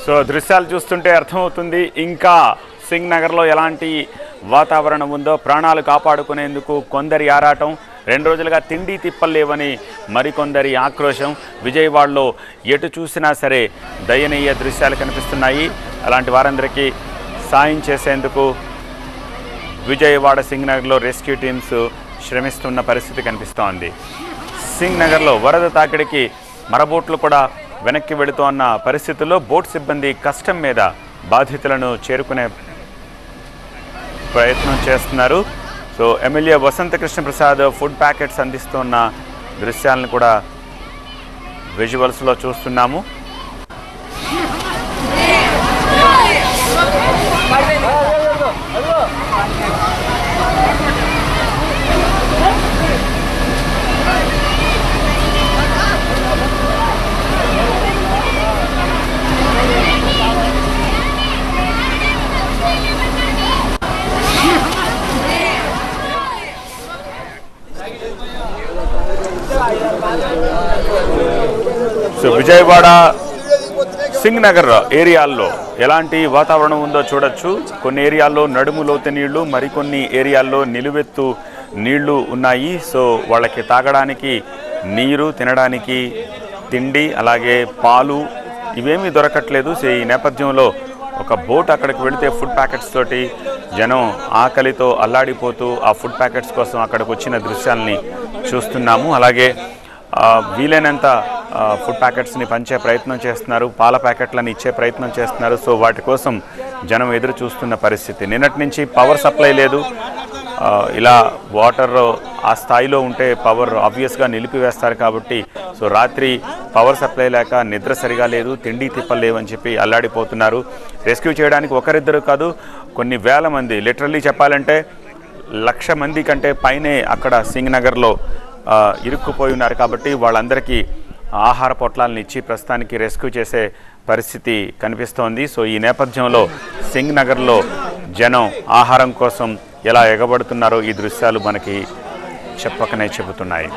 So దృశ్యాలు చూస్తుంటే అర్థమవుతుంది ఇంకా సింగ్ నగర్లో ఎలాంటి వాతావరణం ఉందో. ప్రాణాలు కాపాడుకునేందుకు కొందరి ఆరాటం, 2 రోజులుగా తిండి తిప్పలేవని మరికొందరి ఆక్రోశం. విజయవాడలో ఎటు చూసినా సరే దయనీయ దృశ్యాలు కనిపిస్తున్నాయి. అలాంటి వారందరికీ సాయం చేసేందుకు విజయవాడ సింగ్ నగర్లో రెస్క్యూ టీమ్స్ శ్రమిస్తున్న పరిస్థితి కనిపిస్తోంది. సింగ్ నగర్లో వరద తాకిడికి మరబోట్లు కూడా వెనక్కి వెళుతోన్న పరిస్థితుల్లో బోట్ సిబ్బంది కష్టం మీద బాధితులను చేరుకునే ప్రయత్నం చేస్తున్నారు. సో ఎమ్మెల్యే వసంత కృష్ణ ప్రసాద్ ఫుడ్ ప్యాకెట్స్ అందిస్తున్న దృశ్యాలను కూడా విజువల్స్లో చూస్తున్నాము. సో విజయవాడ సింగ్ నగర్ ఏరియాల్లో ఎలాంటి వాతావరణం ఉందో చూడొచ్చు. కొన్ని ఏరియాల్లో నడుము లోతు నీళ్లు, మరికొన్ని ఏరియాల్లో నిలువెత్తు నీళ్లు ఉన్నాయి. సో వాళ్ళకి తాగడానికి నీరు, తినడానికి తిండి, అలాగే పాలు ఇవేమీ దొరకట్లేదు. సో ఈ నేపథ్యంలో ఒక బోట్ అక్కడికి వెళితే ఫుడ్ ప్యాకెట్స్ తోటి జనం ఆకలితో అల్లాడిపోతూ ఆ ఫుడ్ ప్యాకెట్స్ కోసం అక్కడికి వచ్చిన దృశ్యాలని చూస్తున్నాము. అలాగే వీలైనంత ఫుడ్ ప్యాకెట్స్ని పంచే ప్రయత్నం చేస్తున్నారు, పాల ప్యాకెట్లను ఇచ్చే ప్రయత్నం చేస్తున్నారు. సో వాటి కోసం జనం ఎదురు చూస్తున్న పరిస్థితి. నిన్నటి నుంచి పవర్ సప్లై లేదు. ఇలా వాటర్ ఆ స్థాయిలో ఉంటే పవర్ ఆబ్వియస్గా నిలిపివేస్తారు కాబట్టి సో రాత్రి పవర్ సప్లై లేక నిద్ర సరిగా లేదు, తిండి తిప్పలు లేవని చెప్పి అల్లాడిపోతున్నారు. రెస్క్యూ చేయడానికి ఒకరిద్దరు కాదు, కొన్ని వేల మంది, లిటరల్లీ చెప్పాలంటే 1,00,000 మంది కంటే పైనే అక్కడ సింగ్ నగర్లో ఇరుక్కుపోయి ఉన్నారు. కాబట్టి వాళ్ళందరికీ ఆహార పొట్లాలను ఇచ్చి ప్రస్తుతానికి రెస్క్యూ చేసే పరిస్థితి కనిపిస్తోంది. సో ఈ నేపథ్యంలో సింగ్ నగర్లో జనం ఆహారం కోసం ఎలా ఎగబడుతున్నారో ఈ దృశ్యాలు మనకి చెప్పకనే చెబుతున్నాయి.